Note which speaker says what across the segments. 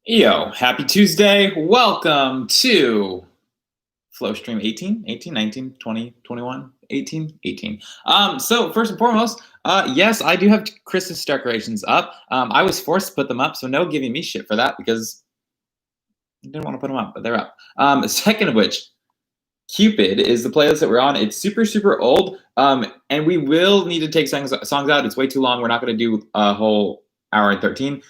Speaker 1: Yo, happy Tuesday. Welcome to Flowstream 18, 19, 20, 21, 18, 18. So first and foremost, yes, I do have Christmas decorations up. I was forced to put them up, so no giving me shit for that because I didn't want to put them up, but they're up. Second of which, Cupid is the playlist that we're on. It's super, super old, and we will need to take songs out. It's way too long. We're not going to do a whole hour and 13.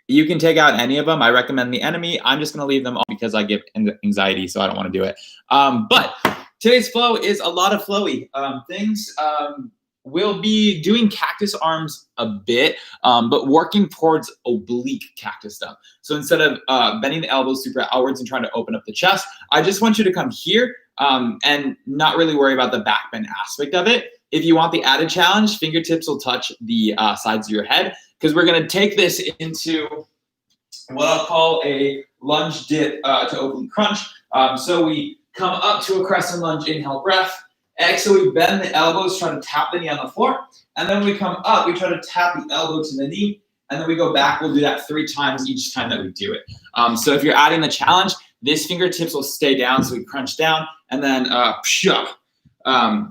Speaker 1: You can take out any of them. I recommend The Enemy. I'm just going to leave them all because I get anxiety, so I don't want to do it. But today's flow is a lot of flowy things. We'll be doing cactus arms a bit, but working towards oblique cactus stuff. So instead of bending the elbows super outwards and trying to open up the chest, I just want you to come here and not really worry about the back bend aspect of it. If you want the added challenge, fingertips will touch the sides of your head because we're going to take this into what I'll call a lunge dip to oblique crunch. So we come up to a crescent lunge, inhale, breath. Exhale, we bend the elbows, try to tap the knee on the floor. And then when we come up, we try to tap the elbow to the knee. And then we go back. We'll do that 3 times each time that we do it. So if you're adding the challenge, this fingertips will stay down. So we crunch down and then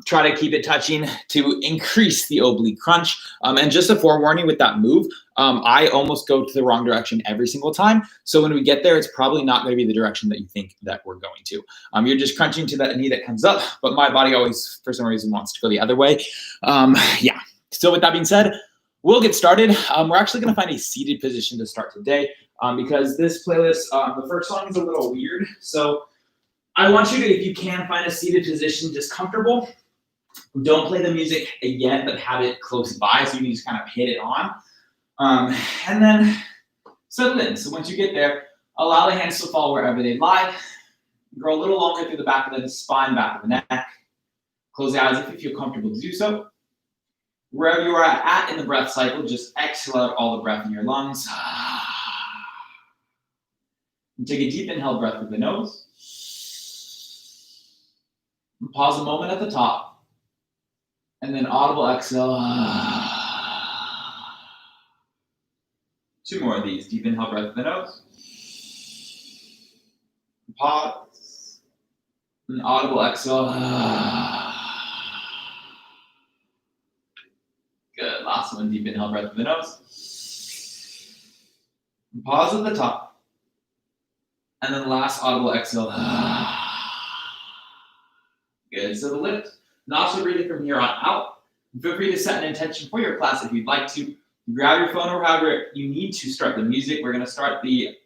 Speaker 1: try to keep it touching to increase the oblique crunch. And just a forewarning with that move, I almost go to the wrong direction every single time. So when we get there, it's probably not going to be the direction that you think that we're going to. You're just crunching to that knee that comes up, but my body always, for some reason, wants to go the other way. Yeah. So with that being said, we'll get started. We're actually going to find a seated position to start today because this playlist, the first song is a little weird. So I want you to, if you can, find a seated position, just comfortable. Don't play the music yet, but have it close by so you can just kind of hit it on. And then settle in. So once you get there, allow the hands to fall wherever they lie. Grow a little longer through the back of the spine, back of the neck. Close the eyes if you feel comfortable to do so. Wherever you are at in the breath cycle, just exhale out all the breath in your lungs. And take a deep inhale breath through the nose. Pause a moment at the top, and then audible exhale. 2 more of these. Deep inhale, breath through the nose. Pause. And audible exhale. Good. Last one. Deep inhale, breath through the nose. Pause at the top. And then last audible exhale. Good. So the lift, nostril breathing from here on out. Feel free to set an intention for your class if you'd like to. Grab your phone or however you need to start the music. We're going to start the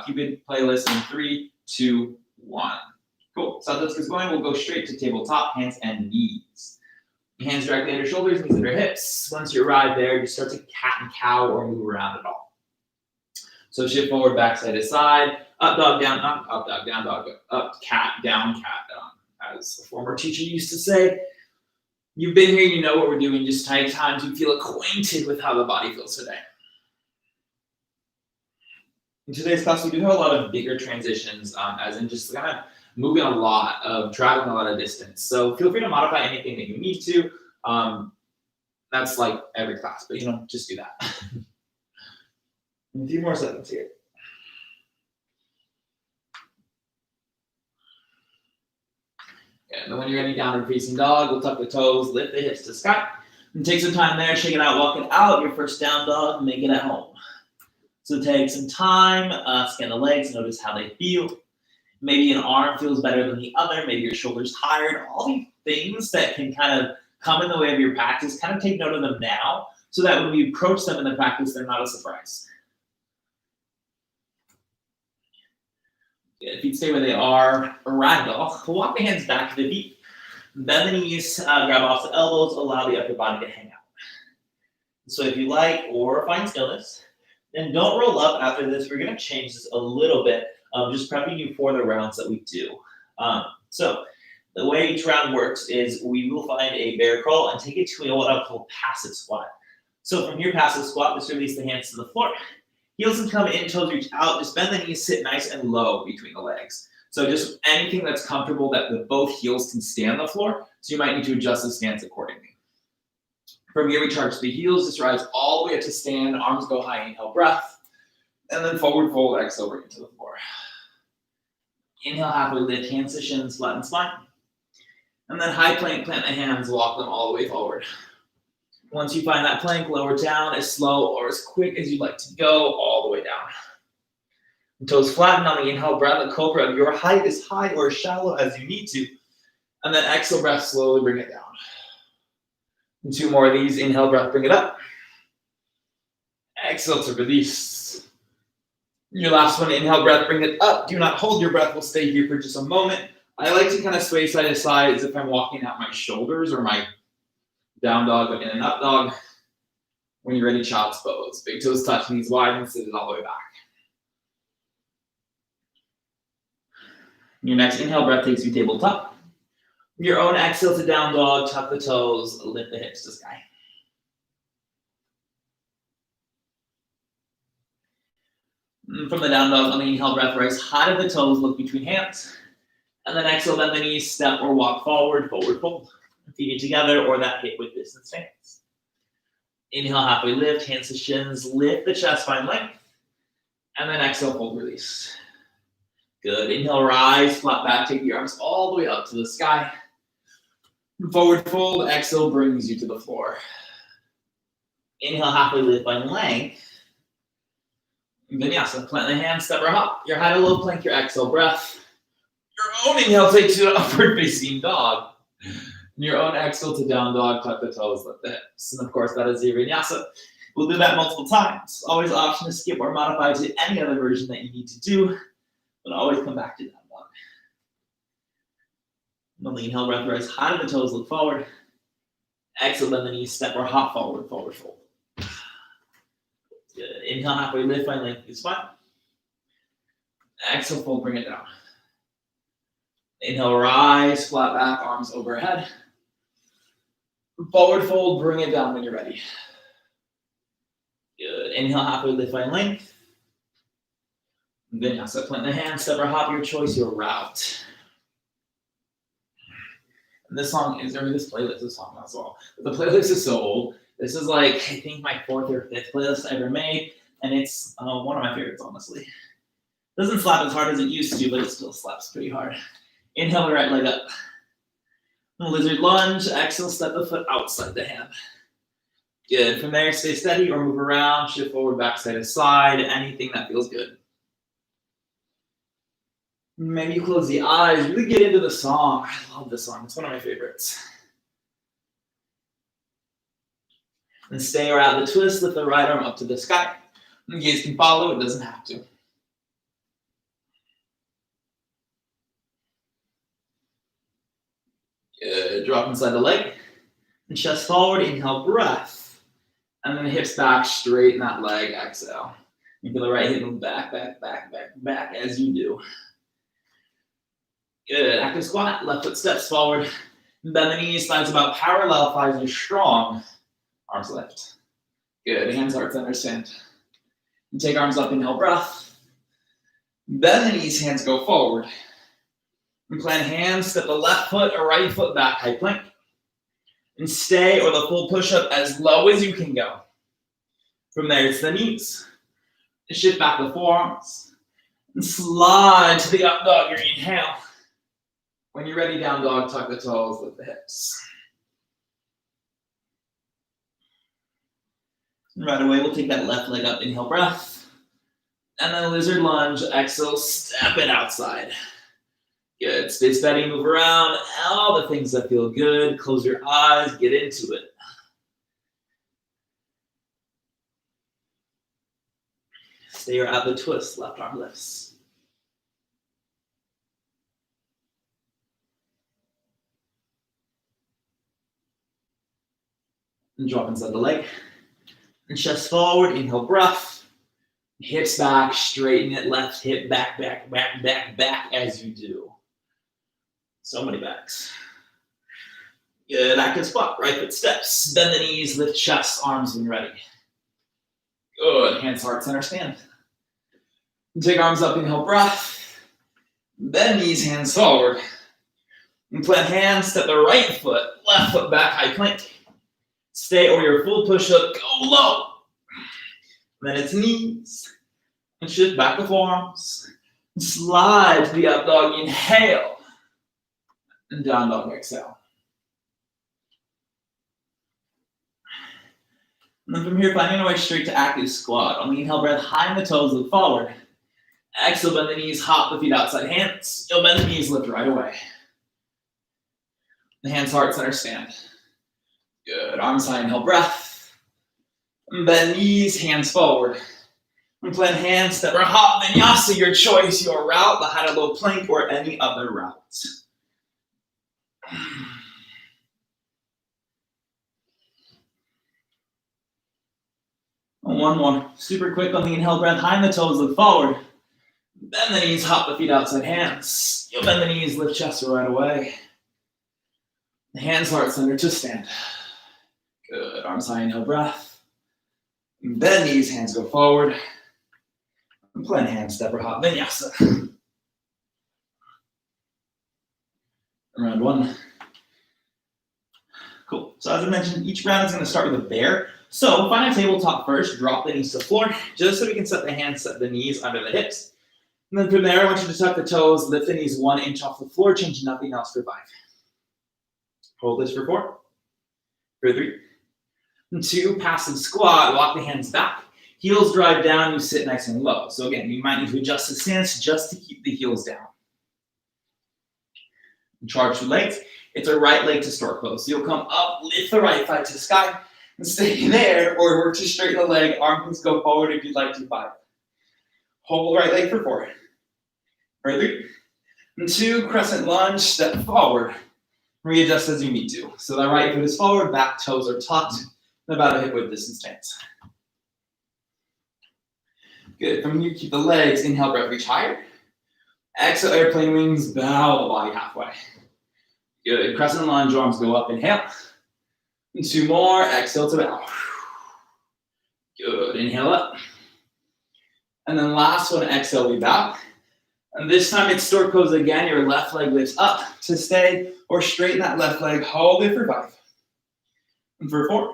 Speaker 1: Cupid playlist in 3, 2, 1. Cool. So as this is going, we'll go straight to tabletop, hands and knees. Hands directly under shoulders, knees under hips. Once you arrive there, you start to cat and cow or move around at all. So shift forward, back side to side. Up, dog, down, up, dog, down, dog, up, cat, down. As a former teacher used to say, you've been here, you know what we're doing. Just take time to feel acquainted with how the body feels today. In today's class, we do have a lot of bigger transitions, as in just kind of moving a lot, of traveling a lot of distance. So feel free to modify anything that you need to. That's like every class, but just do that. A few more seconds here. And then when you're ready, downward facing dog, we'll tuck the toes, lift the hips to sky, and take some time there, shake it out, walk it out, your first down dog, make it at home. So take some time, scan the legs, notice how they feel. Maybe an arm feels better than the other, maybe your shoulder's tired, all these things that can kind of come in the way of your practice, kind of take note of them now, so that when we approach them in the practice, they're not a surprise. Good. Feet stay where they are. Ragdoll. Walk the hands back to the feet. Bend the knees, grab off the elbows, allow the upper body to hang out. So if you like, or find stillness, then don't roll up after this. We're going to change this a little bit, just prepping you for the rounds that we do. So the way each round works is we will find a bear crawl and take it to what I'll call passive squat. So from here, passive squat, just release the hands to the floor. Heels can come in, toes reach out. Just bend the knees, sit nice and low between the legs. So just anything that's comfortable that both heels can stay on the floor. So you might need to adjust the stance accordingly. From here, we charge the heels. Just rise all the way up to stand. Arms go high. Inhale, breath. And then forward fold, exhale, bring it to the floor. Inhale, halfway lift, hands to shins, flatten spine. And then high plank, plant the hands, walk them all the way forward. Once you find that plank, lower down as slow or as quick as you'd like to go, all the way down. Toes flatten on the inhale breath, a cobra. Your height is high or as shallow as you need to. And then exhale breath, slowly bring it down. And 2 more of these. Inhale breath, bring it up. Exhale to release. Your last one, inhale breath, bring it up. Do not hold your breath. We'll stay here for just a moment. I like to kind of sway side to side as if I'm walking out my shoulders or my down dog in an up dog. When you're ready, child's pose. Big toes touch, knees wide, and sit it all the way back. Your next inhale breath takes you tabletop. Your own exhale to down dog, tuck the toes, lift the hips to sky. From the down dog, on the inhale breath, rise high to the toes, look between hands. And then exhale, bend the knees, step or walk forward, forward fold. Feet it together or that hip width distance stance. Inhale, halfway lift, hands to shins, lift the chest, spine length. And then exhale, fold, release. Good. Inhale, rise, flat back, take the arms all the way up to the sky. Forward fold, exhale brings you to the floor. Inhale, halfway lift by length. Vinyasa, plant the hands, step or hop. Your high to low plank, your exhale breath. Your own inhale takes you to upward facing dog. Your own exhale to down dog, tuck the toes, lift the hips. And of course, that is your vinyasa. We'll do that multiple times. Always option to skip or modify to any other version that you need to do, but always come back to down dog. On the inhale, breath rise high to the toes, look forward. Exhale, bend the knees, step or hop forward, forward fold. Good. Inhale, halfway lift, find length through spine. Exhale, fold, bring it down. Inhale, rise, flat back, arms overhead. Forward fold, bring it down when you're ready. Good. Inhale, halfway lift, find length. Vinyasa, plant the hands, step or hop, your choice, your route. And this song is, or this playlist is song as well. But the playlist is so old. This is like, I think my 4th or 5th playlist I ever made. And it's one of my favorites, honestly. Doesn't slap as hard as it used to, but it still slaps pretty hard. Inhale the right leg up. Lizard lunge, exhale, step the foot outside the hand. Good. From there, stay steady or move around, shift forward, back, side to side, anything that feels good. Maybe you close the eyes, really get into the song. I love this song. It's one of my favorites. And stay around the twist, lift the right arm up to the sky. You guys can follow, it doesn't have to. Good. Drop inside the leg. And chest forward, inhale, breath. And then the hips back, straighten that leg, exhale. You feel the right hip move back, back, back, back, back as you do. Good. Active squat, left foot steps forward. Bend the knees, thighs about parallel, thighs are strong. Arms lift. Good. Hands, heart center, stand. And take arms up, inhale, breath. Bend the knees, hands go forward. And plant hands, step the left foot or right foot back, high plank. And stay or the full push-up as low as you can go. From there, it's the knees. And shift back the forearms. And slide to the up dog, your inhale. When you're ready, down dog, tuck the toes, lift the hips. And right away, we'll take that left leg up, inhale, breath. And then lizard lunge, exhale, step it outside. Good, stay steady, move around, all the things that feel good. Close your eyes, get into it. Stay at the twist, left arm lifts. And drop inside the leg. And chest forward, inhale, breath. Hips back, straighten it, left hip back, back, back, back, back as you do. So many backs. Good, active squat, right foot steps. Bend the knees, lift chest, arms when ready. Good, hands, heart, center, stand. And take arms up, inhale, breath. Bend knees, hands forward. And plant hands, step the right foot, left foot back, high plank. Stay or your full push-up, go low. Then it's knees. And shift back the forearms. Slide to the up dog, inhale. And down dog, exhale. And then from here, finding our way straight to active squat. On the inhale breath, high in the toes, look forward. Exhale, bend the knees, hop the feet outside hands. You'll bend the knees, lift right away. The hands, heart, center, stand. Good, arms high, inhale, breath. And bend knees, hands forward. And plan handstand or hop vinyasa, your choice, your route, the high to low plank, or any other route. One more, super quick on the inhale breath, high in the toes, look forward. Bend the knees, hop the feet outside hands. You'll bend the knees, lift chest right away. The hands, heart, center to stand. Good, arms high, inhale, breath. Bend knees, hands go forward. And plan handstand or hop vinyasa. Round one. Cool. So as I mentioned, each round is going to start with a bear. So find a tabletop first, drop the knees to the floor, just so we can set the hands, set the knees under the hips. And then from there, I want you to tuck the toes, lift the knees 1 inch off the floor, change nothing else for 5. Hold this for 4. For 3. And 2, passive squat, walk the hands back. Heels drive down, you sit nice and low. So again, you might need to adjust the stance just to keep the heels down. And charge through legs. It's a right leg to stork pose. So you'll come up, lift the right thigh to the sky, and stay there, or work to straighten the leg. Arms go forward if you'd like to. 5. Hold the right leg for 4. For 3. And 2, crescent lunge, step forward. Readjust as you need to. So the right foot is forward, back toes are tucked, about a hip width distance stance. Good. From here, keep the legs. Inhale, breath, reach higher. Exhale, airplane wings, bow the body halfway. Good. Crescent lunge, arms go up. Inhale. And 2 more. Exhale to bow. Good. Inhale up. And then last one, exhale, we bow. And this time it's stork pose again. Your left leg lifts up to stay, or straighten that left leg. Hold it for 5. And for 4.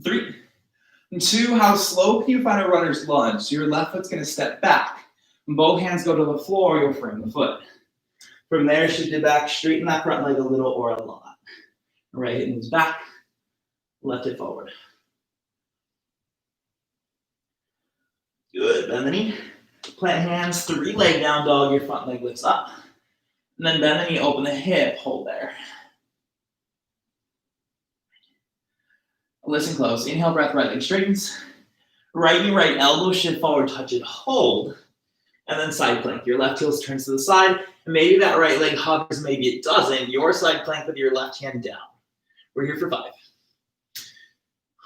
Speaker 1: 3. And 2, how slow can you find a runner's lunge? So your left foot's going to step back. When both hands go to the floor, you'll frame the foot. From there, shift it back, straighten that front leg a little or a lot. Right hip moves back, left hip forward. Good, bend the knee. Plant hands, 3 leg down dog, your front leg lifts up. And then bend the knee, open the hip, hold there. Listen close. Inhale, breath, right leg straightens. Right knee, right elbow, shift forward, touch it, hold. And then side plank. Your left heel turns to the side. And maybe that right leg hovers, maybe it doesn't. Your side plank with your left hand down. We're here for 5.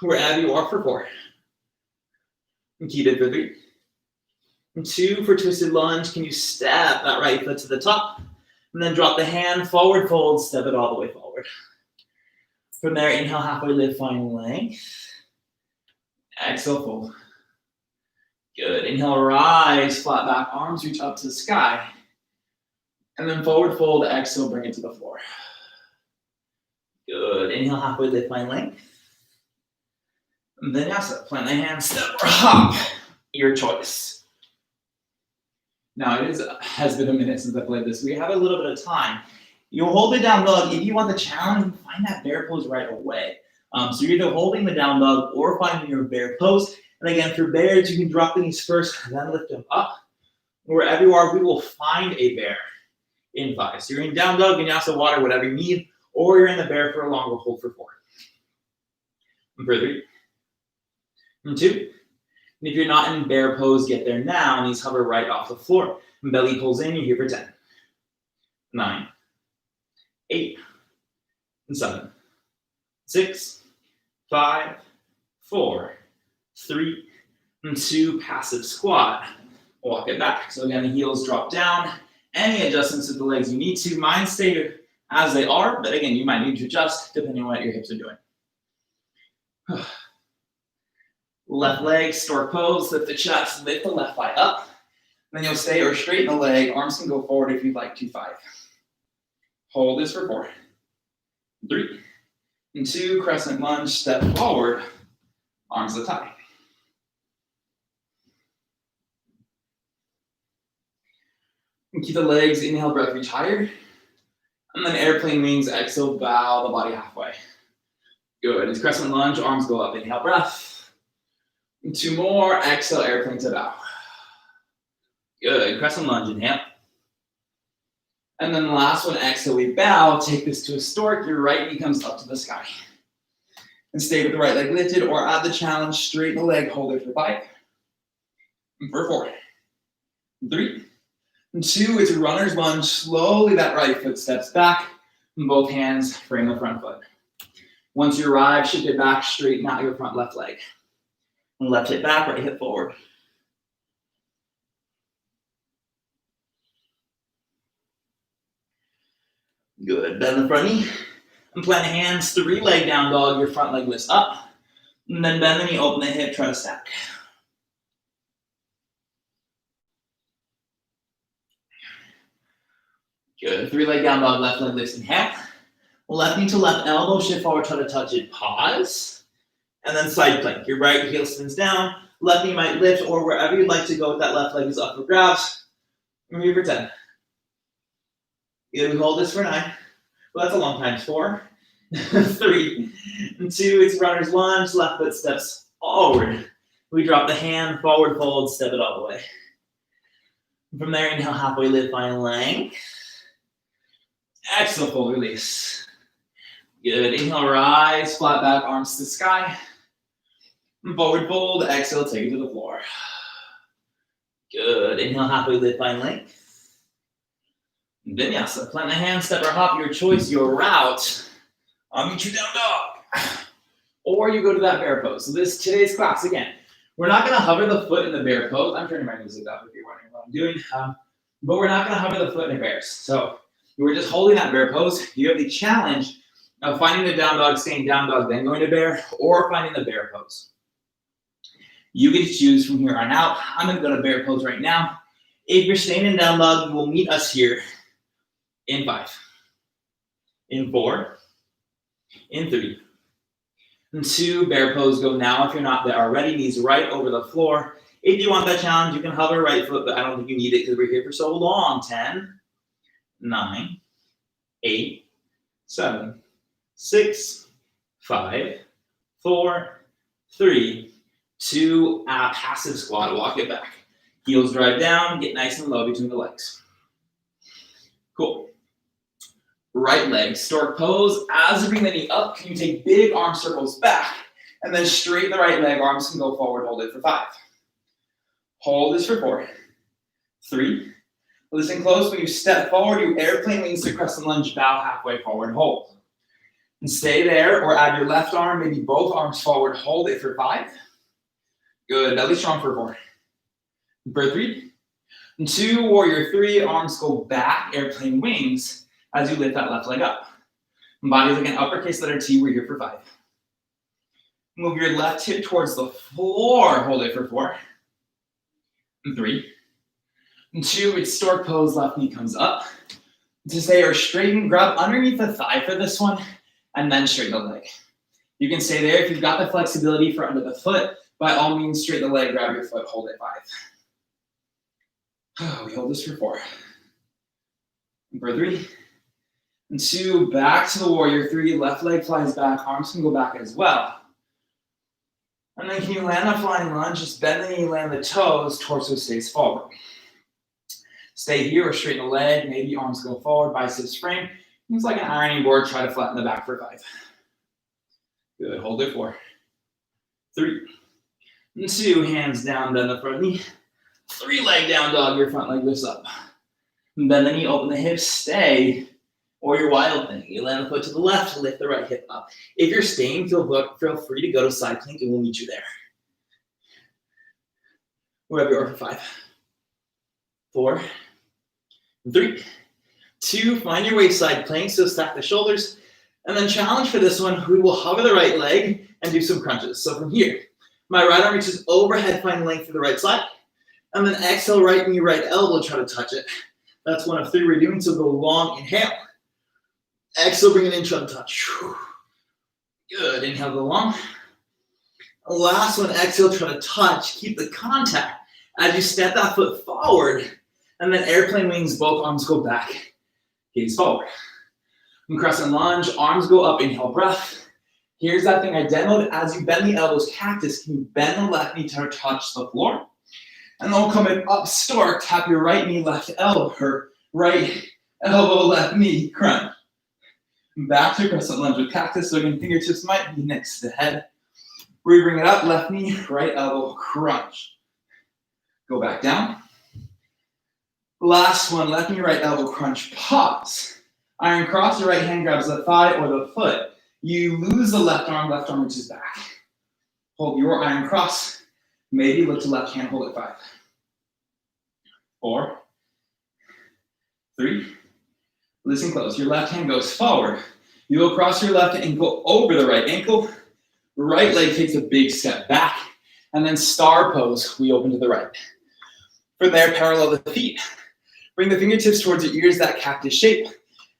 Speaker 1: Wherever you are for 4. And keep it for 3. And 2, for twisted lunge, can you step that right foot to the top? And then drop the hand, forward fold, step it all the way forward. From there, inhale, halfway lift, find length. Exhale, fold. Good. Inhale, rise, flat back, arms reach up to the sky. And then forward fold, exhale, bring it to the floor. Good. Inhale, halfway lift, find length. And then plant the hand, step or hop. Your choice. Now, has been a minute since I played this. We have a little bit of time. You'll hold the down dog. If you want the challenge, find that bear pose right away. So you're either holding the down dog or finding your bear pose. And again, for bears, you can drop the knees first, then lift them up. Wherever you are, we will find a bear in 5. So you're in down dog, vinyasa, water, whatever you need, or you're in the bear for a longer hold for 4. And for 3. And 2. And if you're not in bear pose, get there now. Knees hover right off the floor. And belly pulls in, you're here for 10. 9. 8. And 7. 6. 5. 4. 3. And 2. Passive squat. Walk it back. So again, the heels drop down. Any adjustments to the legs you need to. Mine stay as they are, but again, you might need to adjust depending on what your hips are doing. Left leg, stork pose, lift the chest, lift the left thigh up. Then you'll stay or straighten the leg. Arms can go forward if you'd like to. 5. Hold this for 4. 3. And 2, crescent lunge, step forward. Arms to tie. And keep the legs, inhale, breath, reach higher. And then airplane wings, exhale, bow the body halfway. Good. As crescent lunge, arms go up. Inhale, breath. And 2 more. Exhale, airplane to bow. Good. Crescent lunge, inhale. And then the last one, exhale, we bow. Take this to a stork. Your right knee comes up to the sky. And stay with the right leg lifted, or add the challenge, straighten the leg, hold it for 5. And for 4. And 3. And 2, it's a runner's lunge. Slowly that right foot steps back. And both hands frame the front foot. Once you arrive, shift it back, straighten out your front left leg. And left hip back, right hip forward. Good. Bend the front knee. And plant the hands, 3 leg down dog. Your front leg lifts up. And then bend the knee, open the hip, try to stack. Good. 3 leg down dog, left leg lifts, inhale. Left knee to left elbow, shift forward, try to touch it, pause. And then side plank. Your right heel spins down, left knee might lift, or wherever you'd like to go with that left leg is up for grabs. And here for 10. Good, we hold this for 9. Well, that's a long time. 4, 3, and 2, it's runner's lunge, left foot steps forward. We drop the hand, forward fold, step it all the way. From there, inhale, halfway lift, find length. Exhale, fold, release. Good, inhale, rise, flat back, arms to the sky. Forward fold, exhale, take it to the floor. Good, inhale, halfway lift, find length. Vinyasa, plant the hand, step or hop, your choice, your route. I'll meet you down dog. Or you go to that bear pose. So today's class, again, we're not gonna hover the foot in the bear pose. I'm turning my music up if you're wondering what I'm doing. But we're not gonna hover the foot in a bear. So we're just holding that bear pose. You have the challenge of finding the down dog, staying down dog, then going to bear, or finding the bear pose. You get to choose from here on out. I'm gonna go to bear pose right now. If you're staying in down dog, you will meet us here in 5, in 4, in 3, and 2, bear pose, go now if you're not there already, knees right over the floor. If you want that challenge, you can hover right foot, but I don't think you need it because we're here for so long. 10, 9, 8, 7, 6, 5, 4, 3, 2, passive squat, walk it back. Heels drive down, get nice and low between the legs. Cool. Right leg, stork pose. As you bring the knee up, can you take big arm circles back and then straighten the right leg, arms can go forward, hold it for 5. Hold this for 4, 3. Listen close, when you step forward, you airplane wings to crescent lunge, bow halfway forward, hold. And stay there, or add your left arm, maybe both arms forward, hold it for 5. Good, belly strong for 4. For 3, and 2, warrior 3, arms go back, airplane wings, as you lift that left leg up. Body's like an uppercase letter T, we're here for 5. Move your left hip towards the floor, hold it for 4. And 3. And 2, it's stork pose, left knee comes up. To stay or straighten, grab underneath the thigh for this one, and then straighten the leg. You can stay there. If you've got the flexibility for under the foot, by all means, straighten the leg, grab your foot, hold it 5. We hold this for 4. And for 3. And 2, back to the warrior 3, left leg flies back, arms can go back as well. And then can you land a flying lunge, just bend the knee, land the toes, torso stays forward. Stay here or straighten the leg, maybe arms go forward, biceps frame. It's like an ironing board, try to flatten the back for 5. Good, hold it 4, 3, and 2, hands down, bend the front knee. 3 leg down dog, your front leg lifts up. Bend the knee, open the hips, stay. Or your wild thing, you land the foot to the left, lift the right hip up. If you're staying, feel free to go to side plank and we'll meet you there. Wherever you are for 5, 4, 3, 2, find your way side plank, so stack the shoulders. And then challenge for this one, we will hover the right leg and do some crunches. So from here, my right arm reaches overhead, find length for the right side. And then exhale, right knee, right elbow, try to touch it. That's one of 3 we're doing, so go long, inhale. Exhale, bring it in, try to touch. Good, inhale, go long. Last one, exhale, try to touch. Keep the contact as you step that foot forward And then airplane wings, both arms go back, gaze forward. And crescent lunge, arms go up, inhale, breath. Here's that thing I demoed. As you bend the elbows, cactus, can you bend the left knee to touch the floor? And then we'll come in up, stork, tap your right knee, left elbow, or right elbow, left knee, crunch. Back to crescent lunge with cactus, so again, fingertips might be next to the head. We bring it up, left knee, right elbow, crunch. Go back down. Last one, left knee, right elbow, crunch, pause. Iron cross, your right hand grabs the thigh or the foot. You lose the left arm reaches back. Hold your iron cross. Maybe look to left hand, hold it 5. 4, 3, listen close. Your left hand goes forward. You go across your left ankle over the right ankle. Right leg takes a big step back. And then star pose, we open to the right. From there, parallel the feet. Bring the fingertips towards your ears, that cactus shape.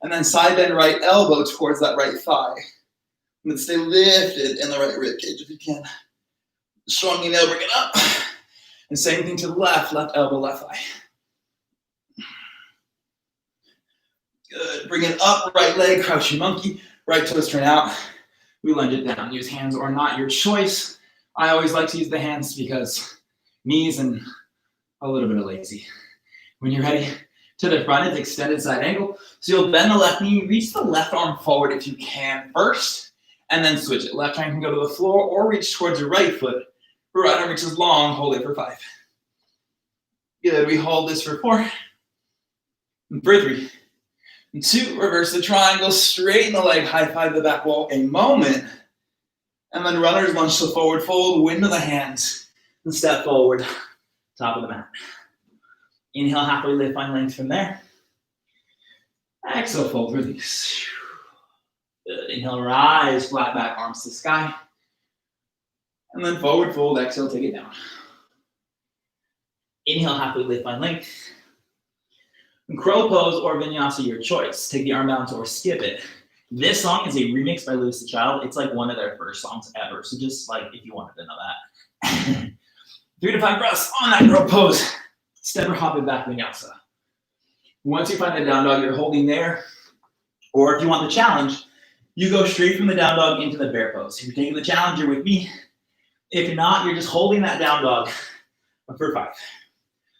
Speaker 1: And then side bend right elbow towards that right thigh. And then stay lifted in the right rib cage if you can. Strong inhale, bring it up. And same thing to the left elbow, left thigh. Good, bring it up, right leg, crouching monkey, right toes turn out. We lunge it down, use hands or not, your choice. I always like to use the hands because knees and a little bit of lazy. When you're ready to the front, it's extended side angle. So you'll bend the left knee, reach the left arm forward if you can first, and then switch it. Left hand can go to the floor or reach towards your right foot. Right arm reaches long, hold it for 5. Good, we hold this for 4. And for 3. And 2, reverse the triangle, straighten the leg, high five the back wall, a moment. And then runners lunge to forward fold, wind of the hands, and step forward, top of the mat. Inhale, halfway lift, find length from there. Exhale, fold, release. Good, inhale, rise, flat back, arms to the sky. And then forward fold, exhale, take it down. Inhale, halfway lift, find length. And crow pose or vinyasa, your choice. Take the arm balance or skip it. This song is a remix by Lewis the Child. It's like one of their first songs ever. So just like if you wanted to know that. 3 to 5 breaths on that crow pose. Step or hop it back vinyasa. Once you find the down dog, you're holding there. Or if you want the challenge, you go straight from the down dog into the bear pose. If you're taking the challenge, you're with me. If not, you're just holding that down dog for 5.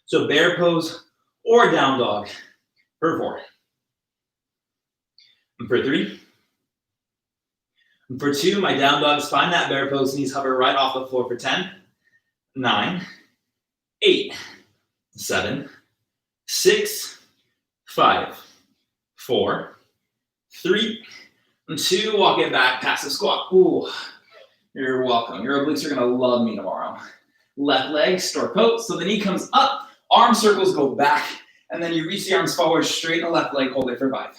Speaker 1: So bear pose or down dog for 4. And for 3. And for 2, my down dogs find that bear pose, knees hover right off the floor for 10, 9, 8, 7, 6, 5, 4, 3, and 2. Walk it back past the squat. Ooh, you're welcome. Your obliques are gonna love me tomorrow. Left leg, stork pose. So the knee comes up, arm circles go back, and then you reach the arms forward, straighten the left leg, hold it for 5.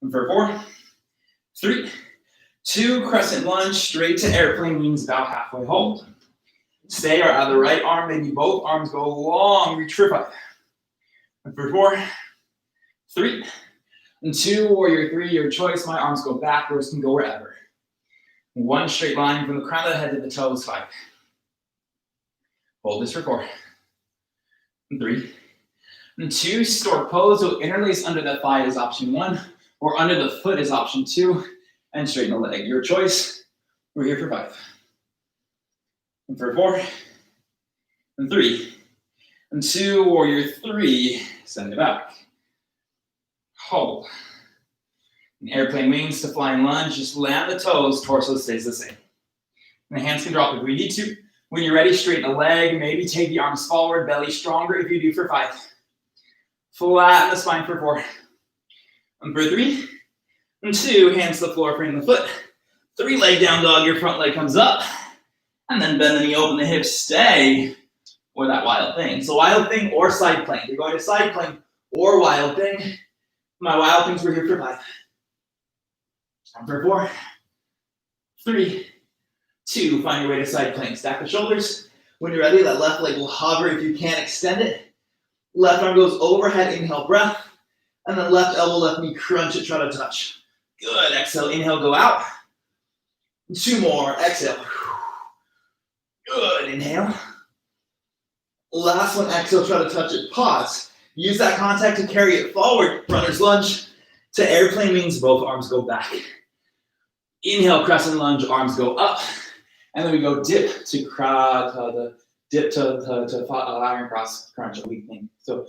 Speaker 1: And for 4, 3, 2, crescent lunge, straight to airplane wings, bow halfway, hold. Stay or out of the right arm, maybe both arms go long, reach for 5. And for 4, 3, and 2, warrior 3, your choice. My arms go backwards, can go wherever. 1 straight line from the crown of the head to the toes, 5. Hold this for 4. And 3, and 2, stork pose. So interlace under the thigh is option 1, or under the foot is option 2, and straighten the leg. Your choice. We're here for 5. And for 4, and 3, and 2, warrior 3, send it back. Hold. And airplane wings to flying lunge, just land the toes, torso stays the same. And the hands can drop if we need to. When you're ready, straighten the leg, maybe take the arms forward, belly stronger if you do for 5. Flatten the spine for 4. And for 3, and 2, hands to the floor, frame the foot. 3, leg down dog, your front leg comes up. And then bend the knee, open the hips, stay. Or that wild thing. So wild thing or side plank. You're going to side plank or wild thing. My wild things were here for 5. And for 4, 3, 2, find your way to side plank. Stack the shoulders. When you're ready, that left leg will hover. If you can, extend it. Left arm goes overhead, inhale, breath. And then left elbow, left knee, crunch it, try to touch. Good, exhale, inhale, go out. 2 more, exhale. Good, inhale. Last one, exhale, try to touch it, pause. Use that contact to carry it forward. Runner's lunge to airplane wings, both arms go back. Inhale, crescent lunge, arms go up. And then we go dip to iron cross crunch, a weak thing. So,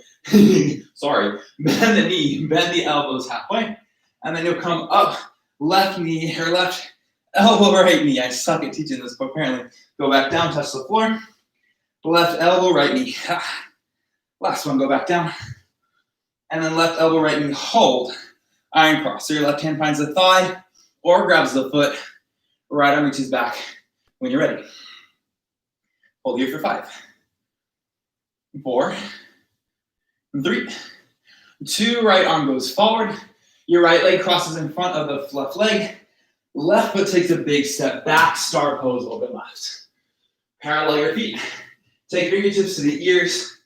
Speaker 1: sorry, bend the knee, bend the elbows halfway. And then you'll come up, left knee or left elbow, right knee. I suck at teaching this, but apparently go back down, touch the floor. Left elbow, right knee. Last one, go back down. And then left elbow, right knee, hold. Iron cross. So your left hand finds the thigh or grabs the foot. Right arm reaches back when you're ready. Hold here for 5, 4, 3, 2. Right arm goes forward. Your right leg crosses in front of the left leg. Left foot takes a big step back. Star pose, open left. Parallel your feet. Take fingertips to the ears.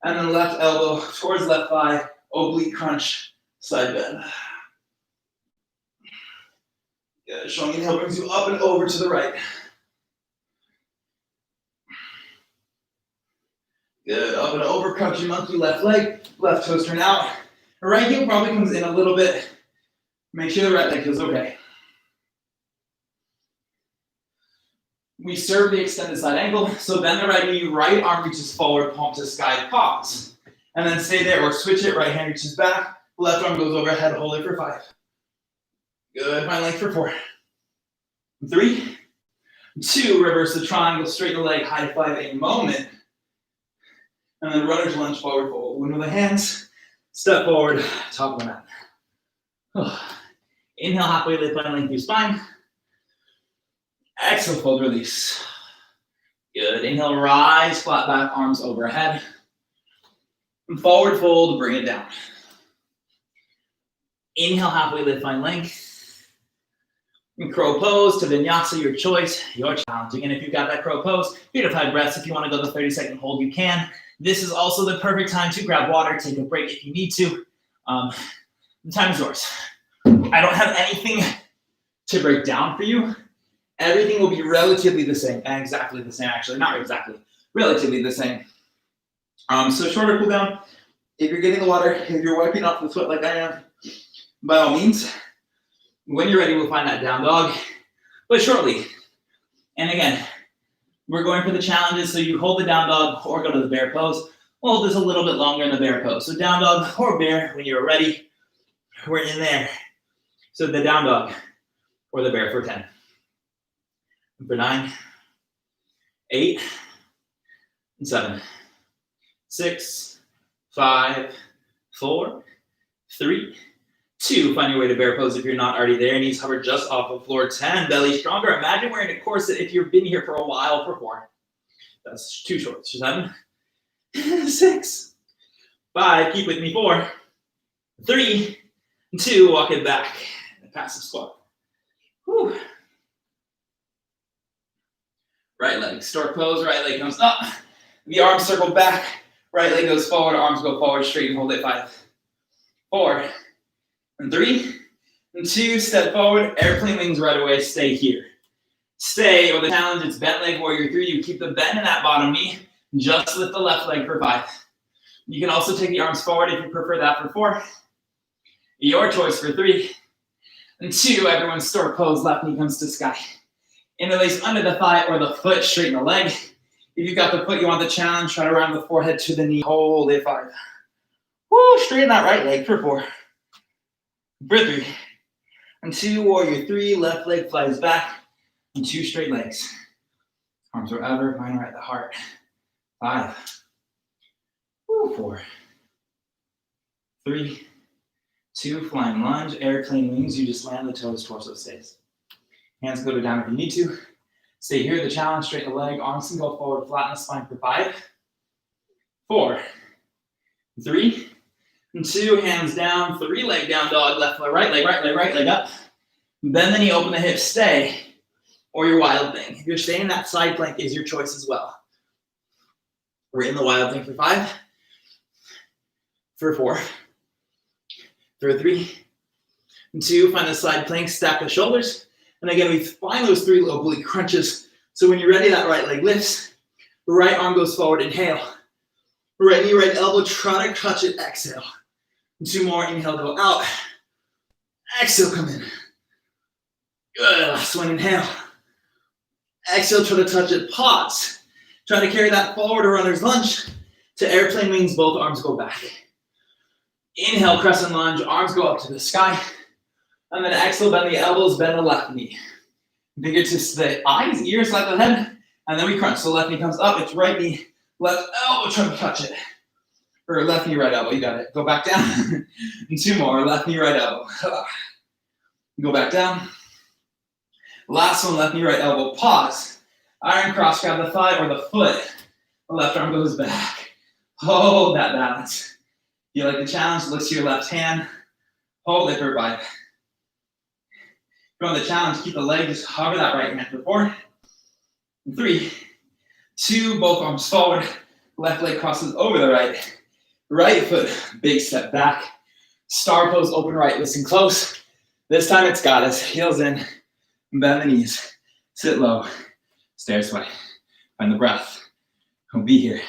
Speaker 1: And then left elbow towards left thigh. Oblique crunch, side bend. Good. Strong inhale brings you up and over to the right. Good. Up and over, crouching monkey, left leg, left toes turn out. Right heel probably comes in a little bit. Make sure the right leg feels okay. We serve the extended side ankle. So bend the right knee, right arm reaches forward, palm to sky, pause. And then stay there or switch it. Right hand reaches back, left arm goes overhead, hold it for 5. Good. Find length for 4, 3, 2. Reverse the triangle, straighten the leg, high five a moment. And then runner's lunge, forward fold. One with the hands, step forward, top of the mat. Inhale, halfway lift, find length through spine. Exhale, fold, release. Good. Inhale, rise, flat back, arms overhead. And forward fold, bring it down. Inhale, halfway lift, find length. And crow pose to vinyasa, your choice, your challenge. Again, if you've got that crow pose, 3 to 5 breaths. If you want to go the 30-second hold, you can. This is also the perfect time to grab water, take a break if you need to. The time is yours. I don't have anything to break down for you. Everything will be relatively the same, and exactly the same, actually, not exactly, relatively the same. So shorter cool down. If you're getting the water, if you're wiping off the sweat like I am, by all means, when you're ready, we'll find that down dog, but shortly. And again, we're going for the challenges, so you hold the down dog or go to the bear pose. We'll hold this a little bit longer in the bear pose. So down dog or bear when you're ready. We're in there. So the down dog or the bear for 10. For 9, 8, 7, 6, 5, 4, 3, 2. Find your way to bear pose if you're not already there. Knees hover just off the floor. 10. Belly stronger. Imagine wearing a corset if you've been here for a while for 4. That's too short. 7, 6, 5. Keep with me. 4, 3, 2. Walk it back. Passive squat. Whew. Right leg. Stork pose. Right leg comes up. The arms circle back. Right leg goes forward. Arms go forward. Straight and hold it. 5, 4, 3, 2. Step forward. Airplane wings right away. Stay here. Stay. Or the challenge, it's bent leg warrior 3. You keep the bend in that bottom knee. Just lift the left leg for 5. You can also take the arms forward if you prefer that for 4. Your choice for 3. And 2. Everyone stork pose. Left knee comes to sky. Interlace under the thigh or the foot. Straighten the leg. If you've got the foot, you want the challenge. Try to round the forehead to the knee. Hold it. 5. Woo, straighten that right leg for 4. For 3. And 2. Warrior 3. Left leg flies back. And 2 straight legs. Arms wherever. Mine are at the heart. 5. Woo, 4. 3. 2. Flying lunge. Airplane wings. You just land the toes. Torso stays. Hands go to down if you need to. Stay here, the challenge, straighten the leg, arms can go forward, flatten the spine for 5, 4, 3, 2, hands down, 3 leg down dog, left leg, right leg up. Bend the knee, open the hips, stay, or your wild thing. If you're staying, that side plank is your choice as well. We're in the wild thing for 5, for 4, for 3, 2, find the side plank, stack the shoulders. And again, we find those 3 oblique crunches. So when you're ready, that right leg lifts. The right arm goes forward. Inhale. Right knee, right elbow, try to touch it, exhale. 2 more, inhale, go out. Exhale, come in. Good, last one, inhale. Exhale, try to touch it, pause. Try to carry that forward, a runner's lunge. To airplane wings, both arms go back. Inhale, crescent lunge, arms go up to the sky. And then exhale, bend the elbows, bend the left knee. Fingertips to the eyes, ears, side of the head. And then we crunch. So left knee comes up, it's right knee, left elbow, try to touch it. Or left knee, right elbow, you got it. Go back down. And 2 more, left knee, right elbow. Go back down. Last one, left knee, right elbow, pause. Iron cross, grab the thigh or the foot. The left arm goes back. Hold that balance. You like the challenge, look to your left hand. Hold it for 5. If you want the challenge, keep the leg, just hover that right hand for 4. 3, 2, both arms forward. Left leg crosses over the right. Right foot, big step back. Star pose, open right, listen close. This time it's goddess, heels in, bend the knees. Sit low, stare sway. Find the breath, we'll be here.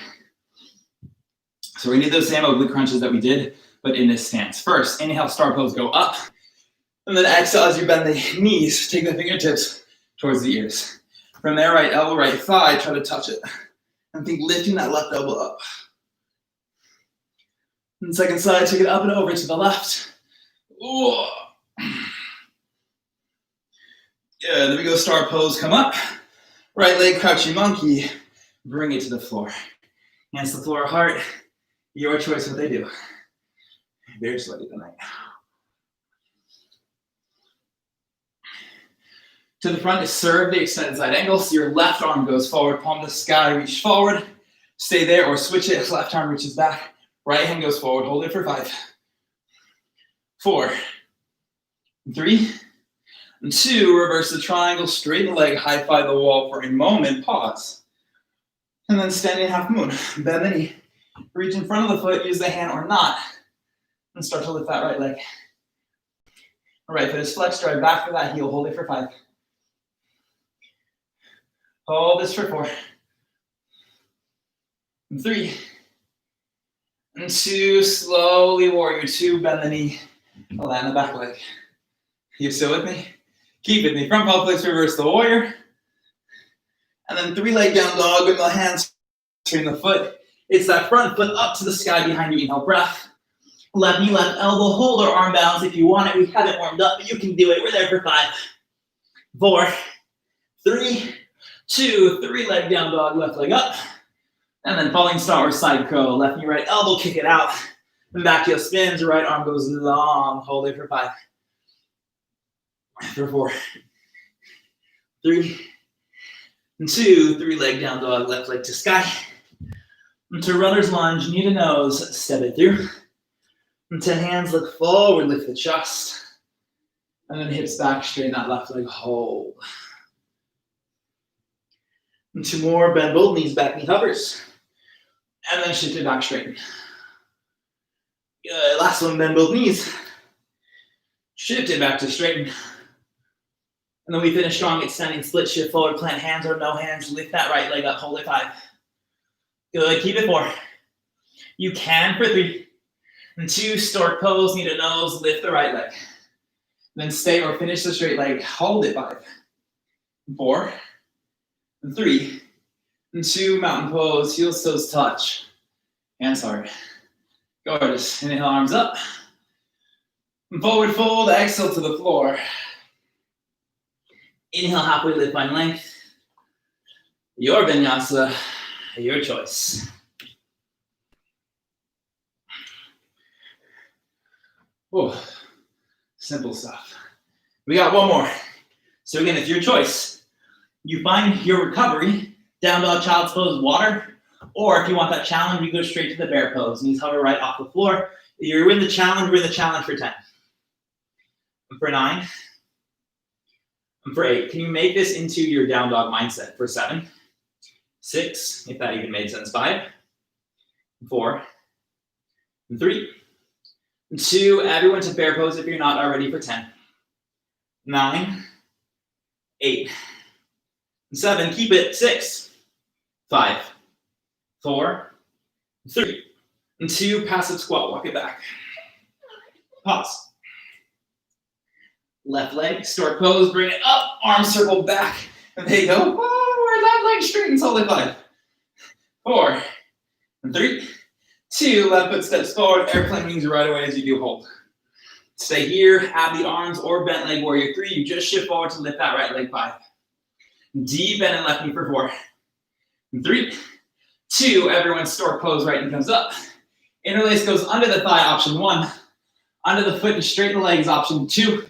Speaker 1: So we're gonna do those same oblique crunches that we did, but in this stance. First, inhale, star pose, go up. And then exhale as you bend the knees, take the fingertips towards the ears. From there, right elbow, right thigh, try to touch it. And think lifting that left elbow up. And second side, take it up and over to the left. Ooh. Good, there we go, star pose, come up. Right leg, crouching monkey. Bring it to the floor. Hands to the floor, heart. Your choice what they do. Very sweaty tonight. To the front is serve the extended side angle. So your left arm goes forward, palm to the sky, reach forward. Stay there or switch it. Left arm reaches back. Right hand goes forward. Hold it for 5. 4. 3. 2. Reverse the triangle. Straighten the leg. High five the wall for a moment. Pause. And then standing half moon. Bend the knee. Reach in front of the foot. Use the hand or not. And start to lift that right leg. Right foot is flexed. Drive back for that heel. Hold it for 5. Hold this for 4. 3. 2. Slowly, warrior 2. Bend the knee. Land the back leg. You still with me? Keep with me. Front paw flicks, reverse the warrior. And then 3 leg down dog with the hands turn the foot. It's that front foot up to the sky behind you. Inhale, breath. Left knee, left elbow. Hold our arm balance if you want it. We haven't warmed up, but you can do it. We're there for 5. 4. 3. 2. 3 leg down dog, left leg up. And then falling star or side crow. Left knee, right elbow, kick it out. And back heel spins, right arm goes long. Hold it for 5. For 4. 3. 2. 3 leg down dog, left leg to sky. And to runner's lunge, knee to nose, step it through. And 10 hands, look forward, lift the chest. And then hips back, straighten that left leg, hold. And 2 more, bend both knees, back knee hovers. And then shift it back, straighten. Good, last one, bend both knees. Shift it back to straighten. And then we finish strong, extending, split, shift forward, plant hands or no hands, lift that right leg up, hold it 5. Good, keep it 4. You can for 3. And 2, stork pose, knee to nose, lift the right leg. Then stay or finish the straight leg, hold it 5. 4. 3. 2, mountain pose, heels, toes touch. Hands hard. Gorgeous. Inhale, arms up. Forward fold, exhale to the floor. Inhale, halfway lift, find length. Your vinyasa, your choice. Oh, simple stuff. We got one more. So again, it's your choice. You find your recovery, down dog, child's pose, water, or if you want that challenge, you go straight to the bear pose. Knees hover right off the floor. You're in the challenge, we're in the challenge for 10. For 9. For 8. Can you make this into your down dog mindset? For 7. 6, if that even made sense. 5. 4. 3. 2, everyone to bear pose if you're not already for 10. 9. 8. 7, keep it. 6. 5. 4. 3, 2, passive squat, walk it back. Pause. Left leg, stork pose, bring it up, arms circle back. And there you go. Forward, left leg straightens, hold it 5, 4, 3, 2, left foot steps forward, airplane wings right away as you do hold. Stay here, have the arms or bent leg warrior 3. You just shift forward to lift that right leg 5. Deep bend and left knee for 4. 3, 2, everyone stork pose, right knee comes up. Interlace goes under the thigh, option 1. Under the foot and straighten the legs, option 2.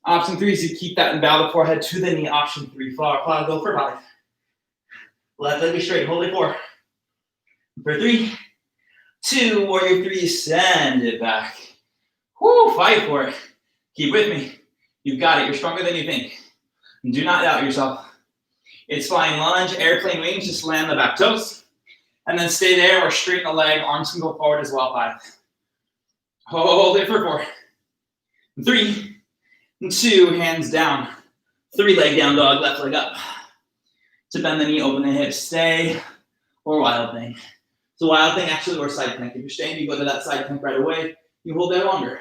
Speaker 1: Option 3 is you keep that and bow the forehead to the knee, option 3. Flower, go for 5. Left leg be straight, hold it 4. For 3, 2, warrior 3, send it back. Woo, fight for it. Keep with me. You've got it, you're stronger than you think. Do not doubt yourself. It's flying lunge, airplane wings, just land the back toes. And then stay there or straighten the leg, arms can go forward as well, 5. Hold it for 4. 3, 2, hands down. 3, leg down dog, left leg up. To bend the knee, open the hips, stay, or wild thing. So wild thing actually or side plank. If you're staying, you go to that side plank right away. You hold there longer.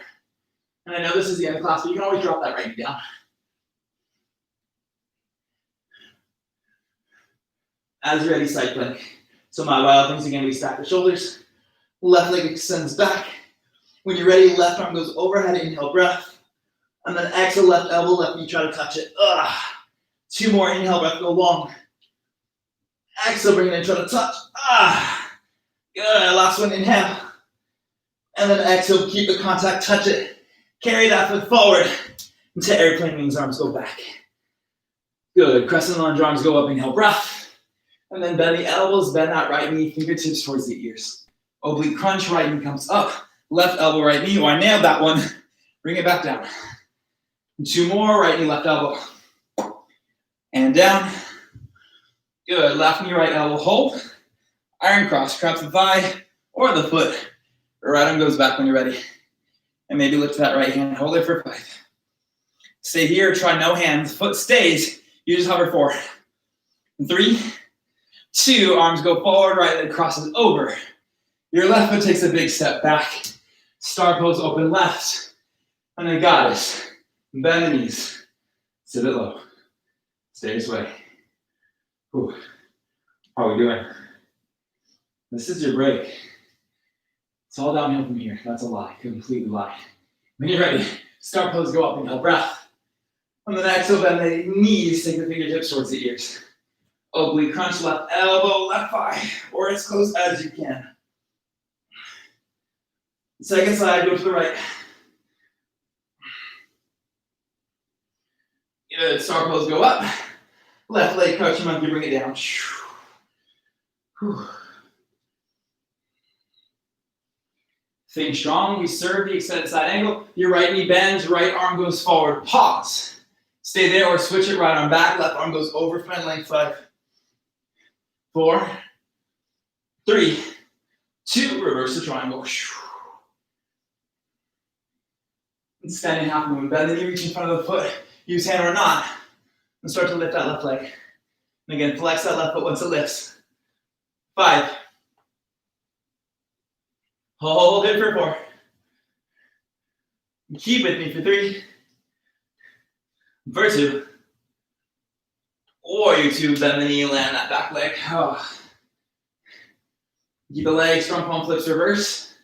Speaker 1: And I know this is the end of class, but you can always drop that right knee down. As you're ready, side plank. So my wild things, again, we stack the shoulders. Left leg extends back. When you're ready, left arm goes overhead, inhale, breath. And then exhale, left elbow, left knee, try to touch it. 2 more, inhale, breath, go long. Exhale, bring it in, try to touch. Good, last one, inhale. And then exhale, keep the contact, touch it. Carry that foot forward into airplane wings, arms go back. Good, crescent lunge, arms go up, inhale, breath. And then bend the elbows, bend that right knee, fingertips towards the ears. Oblique crunch, right knee comes up. Left elbow, right knee. Oh, I nailed that one. Bring it back down. 2 more, right knee, left elbow. And down. Good, left knee, right elbow, hold. Iron cross, traps the thigh or the foot. Right arm goes back when you're ready. And maybe lift that right hand, hold it for 5. Stay here, try no hands. Foot stays, you just hover 4. 3, 2, arms go forward, right leg crosses over. Your left foot takes a big step back. Star pose, open left. And then goddess. Bend the knees. Sit it low. Stay this way. Whew. How are we doing? This is your break. It's all downhill from here. That's a lie. Completely lie. When you're ready, star pose, go up, inhale, breath. On the next, so bend the knees, take the fingertips towards the ears. Oblique crunch, left elbow, left thigh, or as close as you can. Second side, go to the right. Good, star pose, go up. Left leg, crouch monkey, bring it down. Think strong, we serve the extended side angle. Your right knee bends, right arm goes forward, pause. Stay there or switch it, right arm back, left arm goes over, friend length, 5, 4, 3, 2, reverse the triangle. And standing half moon, bend the knee, reach in front of the foot, use hand or not, and start to lift that left leg. And again, flex that left foot once it lifts. 5. Hold it for 4. Keep with me for 3. For 2. Warrior 2, bend the knee, land that back leg. Keep the leg, strong palm flips, reverse.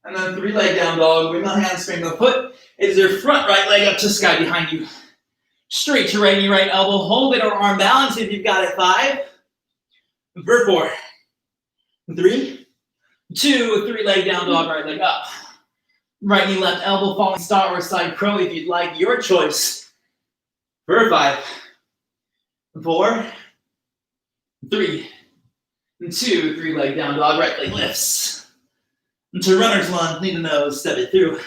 Speaker 1: And then 3 leg down dog, windmill handspring. The foot is your front right leg up to sky behind you. Straight to right knee, right elbow. Hold it or arm balance if you've got it. 5. For 4. 3, 2, 3 leg down dog, right leg up. Right knee, left elbow, falling star or side crow if you'd like, your choice. For 5, 4, 3, 2, 3 leg down dog, right leg lifts. Into runner's lunge, knee to nose, step it through.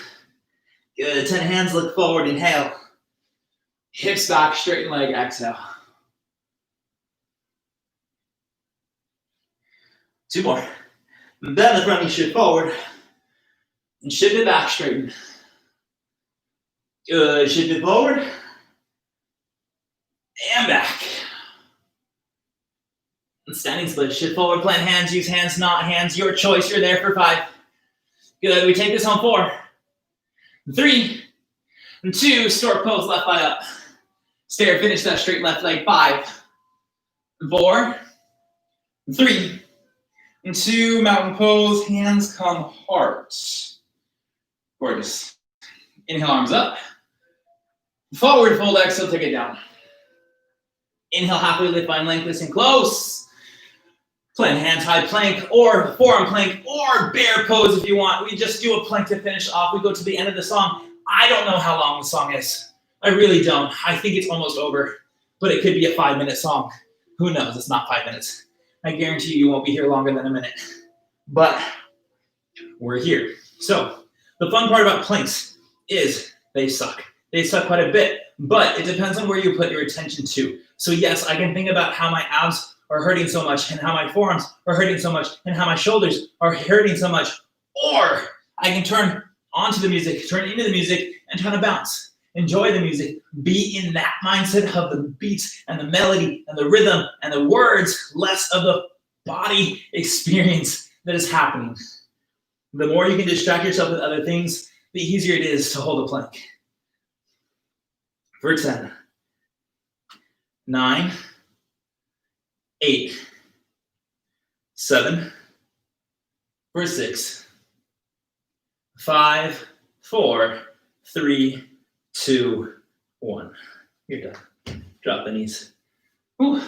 Speaker 1: Good, 10 hands, look forward, inhale. Hips back, straighten leg, exhale. 2 more. Bend the front knee, shift forward. And shift it back, straighten. Good, shift it forward. And back. Standing split, shift forward, plant hands, use hands, not hands, your choice, you're there for 5. Good, we take this on 4, 3, 2, stork pose, left eye up. Stair, finish that straight left leg, 5, 4, 3, 2, mountain pose, hands come heart. Gorgeous. Inhale, arms up. Forward fold, exhale, take it down. Inhale, halfway lift, find length, listen close. Plant hands, high plank, or forearm plank, or bear pose if you want. We just do a plank to finish off. We go to the end of the song. I don't know how long the song is. I really don't. I think it's almost over, but it could be a 5-minute song. Who knows? It's not 5 minutes. I guarantee you won't be here longer than a minute, but we're here. So the fun part about planks is they suck. They suck quite a bit, but it depends on where you put your attention to. So yes, I can think about how my abs are hurting so much and how my forearms are hurting so much and how my shoulders are hurting so much, or I can turn onto the music, turn into the music, and kind of bounce. Enjoy the music. Be in that mindset of the beats and the melody and the rhythm and the words, less of the body experience that is happening. The more you can distract yourself with other things, the easier it is to hold a plank. For 10, 9, 8, 7, for 6, 5, 4, 3, 2, 1. You're done. Drop the knees. Ooh.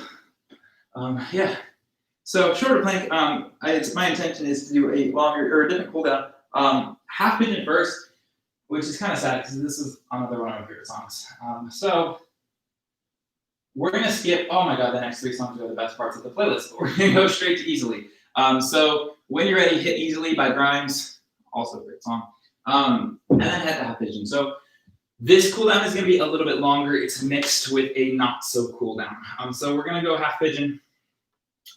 Speaker 1: Yeah. So shorter plank. My intention is to do a longer or a different cool down. Half pigeon first, which is kind of sad because this is another one of my favorite songs. So we're gonna skip. Oh my god, the next 3 songs are the best parts of the playlist. But we're gonna go straight to Easily. So when you're ready, hit Easily by Grimes. Also a great song. And then head to Half Pigeon. So this cooldown is going to be a little bit longer. It's mixed with a not so cooldown. So we're going to go half pigeon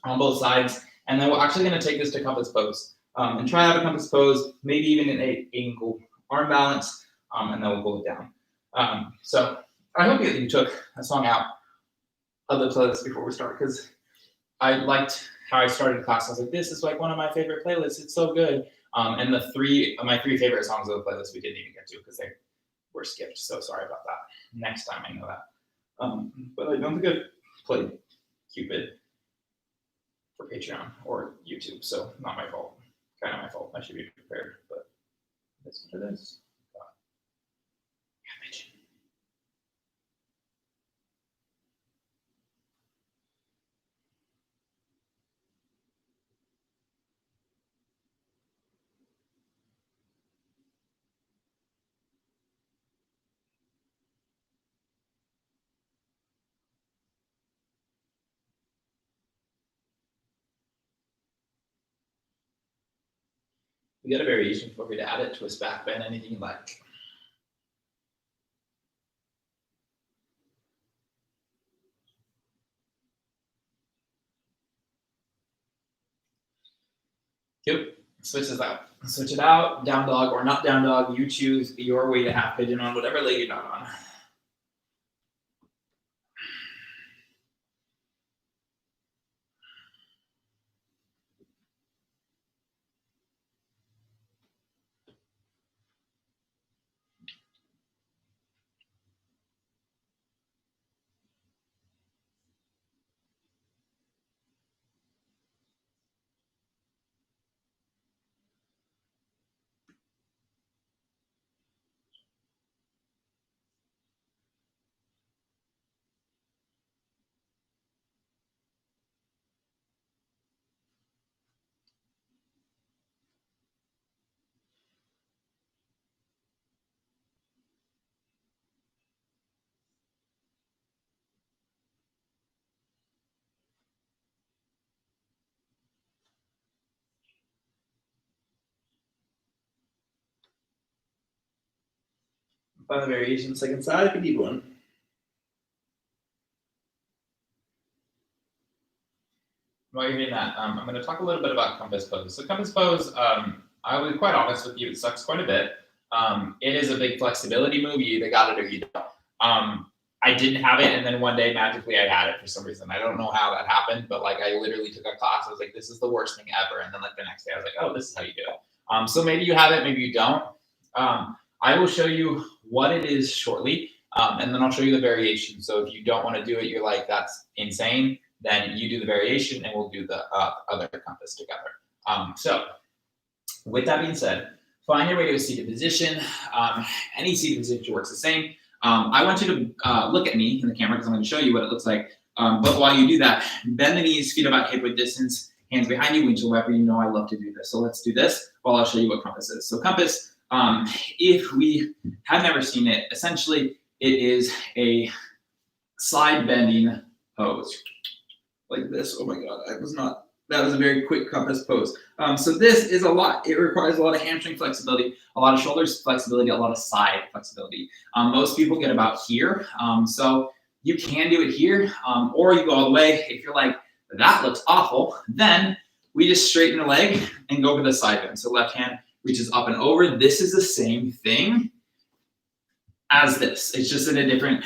Speaker 1: on both sides, and then we're actually going to take this to compass pose and try out a compass pose, maybe even an 8-angle arm balance, and then we'll pull it down. So I hope that you took a song out of the playlist before we start, because I liked how I started class. I was like, this is like one of my favorite playlists. It's so good. And my 3 favorite songs of the playlist we didn't even get to because they were skipped, so sorry about that. Next time I know that. But I don't think I've played Cupid for Patreon or YouTube, so not my fault. Kind of my fault. I should be prepared, but that's what it is. We got a variation for me to add it, twist back bend, anything you like. Yep. Switch this out. Switch it out, down dog or not down dog. You choose your way to half pigeon on whatever leg you're not on. Find the variation second side if you need one. While you're doing that, I'm going to talk a little bit about compass pose. So compass pose, I will be quite honest with you, it sucks quite a bit. It is a big flexibility move. You either got it or you don't. I didn't have it, and then one day magically I had it for some reason. I don't know how that happened, but like I literally took a class. I was like, this is the worst thing ever, and then like the next day I was like, oh, this is how you do it. So maybe you have it, maybe you don't. I will show you what it is shortly, and then I'll show you the variation. So if you don't want to do it, you're like, that's insane, then you do the variation, and we'll do the other compass together. So with that being said, find your way to a seated position. Any seated position works the same. I want you to look at me in the camera because I'm going to show you what it looks like. But while you do that, bend the knees, feet about hip width distance, hands behind you, windshield wiper. You know I love to do this. So let's do this while I'll show you what compass is. So compass, if we have never seen it, essentially it is a side bending pose. Like this. Oh my God, that was a very quick compass pose. So this is a lot. It requires a lot of hamstring flexibility, a lot of shoulders flexibility, a lot of side flexibility. Most people get about here. So you can do it here, or you go all the way. If you're like, that looks awful, then we just straighten the leg and go over the side bend. So left hand reaches up and over. This is the same thing as this. It's just in a different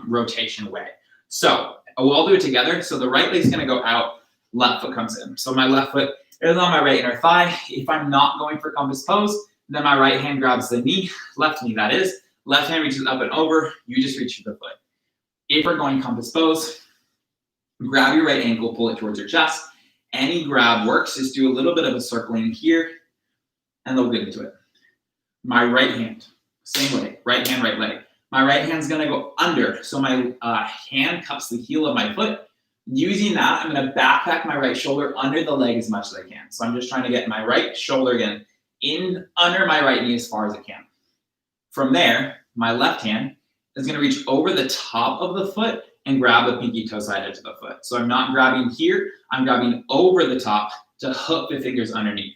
Speaker 1: rotation way. So we'll all do it together. So the right leg's gonna go out, left foot comes in. So my left foot is on my right inner thigh. If I'm not going for compass pose, then my right hand grabs the knee, left knee that is. Left hand reaches up and over, you just reach for the foot. If we're going compass pose, grab your right ankle, pull it towards your chest. Any grab works, just do a little bit of a circling here, and then we'll get into it. My right hand, same way, right hand, right leg. My right hand's gonna go under, so my hand cups the heel of my foot. Using that, I'm gonna backpack my right shoulder under the leg as much as I can. So I'm just trying to get my right shoulder again in under my right knee as far as I can. From there, my left hand is gonna reach over the top of the foot and grab the pinky toe side edge of the foot. So I'm not grabbing here, I'm grabbing over the top to hook the fingers underneath,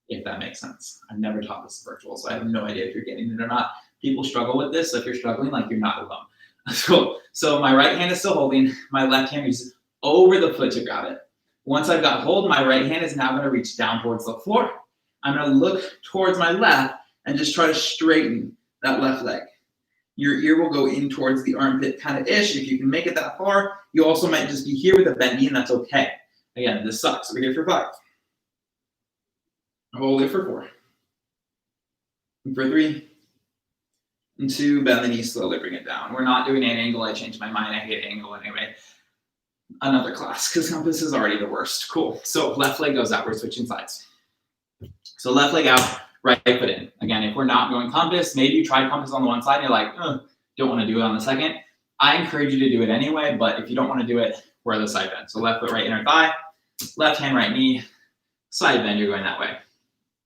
Speaker 1: if that makes sense. I've never taught this virtual, so I have no idea if you're getting it or not. People struggle with this, so if you're struggling, like you're not alone. Cool. So my right hand is still holding, my left hand reaches over the foot to grab it. Once I've got hold, my right hand is now gonna reach down towards the floor. I'm gonna look towards my left and just try to straighten that left leg. Your ear will go in towards the armpit kind of ish. If you can make it that far, you also might just be here with a bent knee, and that's okay. Again, this sucks. We're here for 5. Hold it for 4. And for 3. And 2, bend the knee, slowly bring it down. We're not doing an angle. I changed my mind. I hate angle anyway. Another class, because compass is already the worst. Cool. So left leg goes out. We're switching sides. So left leg out, right foot in. Again, if we're not going compass, maybe you tried compass on the one side and you're like, don't want to do it on the second. I encourage you to do it anyway, but if you don't want to do it, we're the side bend. So left foot, right inner thigh, left hand, right knee, side bend, you're going that way.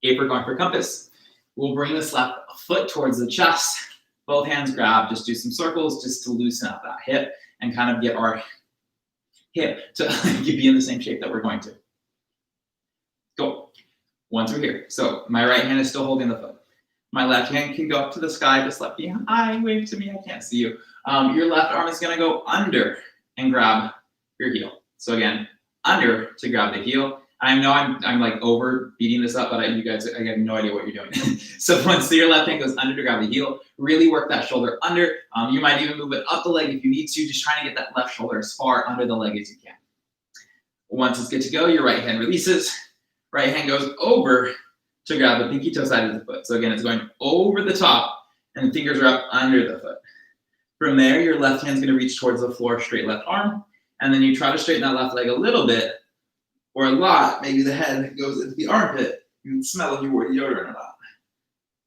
Speaker 1: If we're going for compass, we'll bring this left foot towards the chest, both hands grab, just do some circles just to loosen up that hip and kind of get our hip to be in the same shape that we're going to. Go. Once we're here. So my right hand is still holding the foot. My left hand can go up to the sky, just left behind. Wave to me, I can't see you. Your left arm is gonna go under and grab your heel. So again, under to grab the heel. I know I'm like over beating this up, but you guys, I have no idea what you're doing. So once your left hand goes under to grab the heel, really work that shoulder under. You might even move it up the leg if you need to, just trying to get that left shoulder as far under the leg as you can. Once it's good to go, your right hand releases. Right hand goes over to grab the pinky toe side of the foot. So again, it's going over the top and the fingers are up under the foot. From there, your left hand's gonna reach towards the floor, straight left arm. And then you try to straighten that left leg a little bit or a lot. Maybe the head goes into the armpit. You can smell if you wore deodorant or not.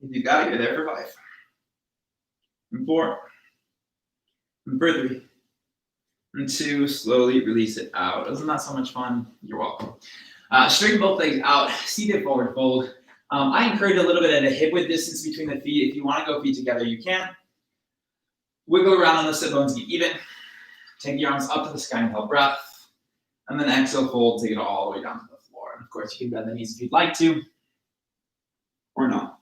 Speaker 1: If you got it, you're there for 5. And 4. And for 3. And 2, slowly release it out. Isn't that so much fun? You're welcome. Straighten both legs out, seated forward fold. I encourage a little bit at a hip width distance between the feet. If you want to go feet together, you can. Wiggle around on the sit bones, get even. Take your arms up to the sky and hold breath. And then exhale, fold, take it all the way down to the floor. And of course, you can bend the knees if you'd like to, or not.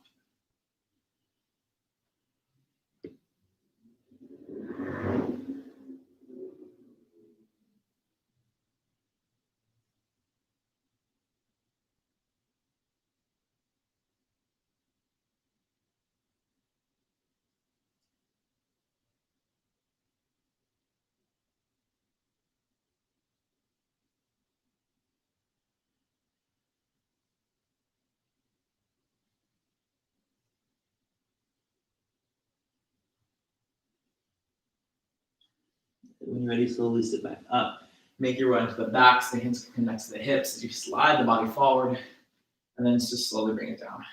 Speaker 1: When you're ready, slowly sit back up. Make your way into the back so the hands can connect to the hips as you slide the body forward, and then just slowly bring it down.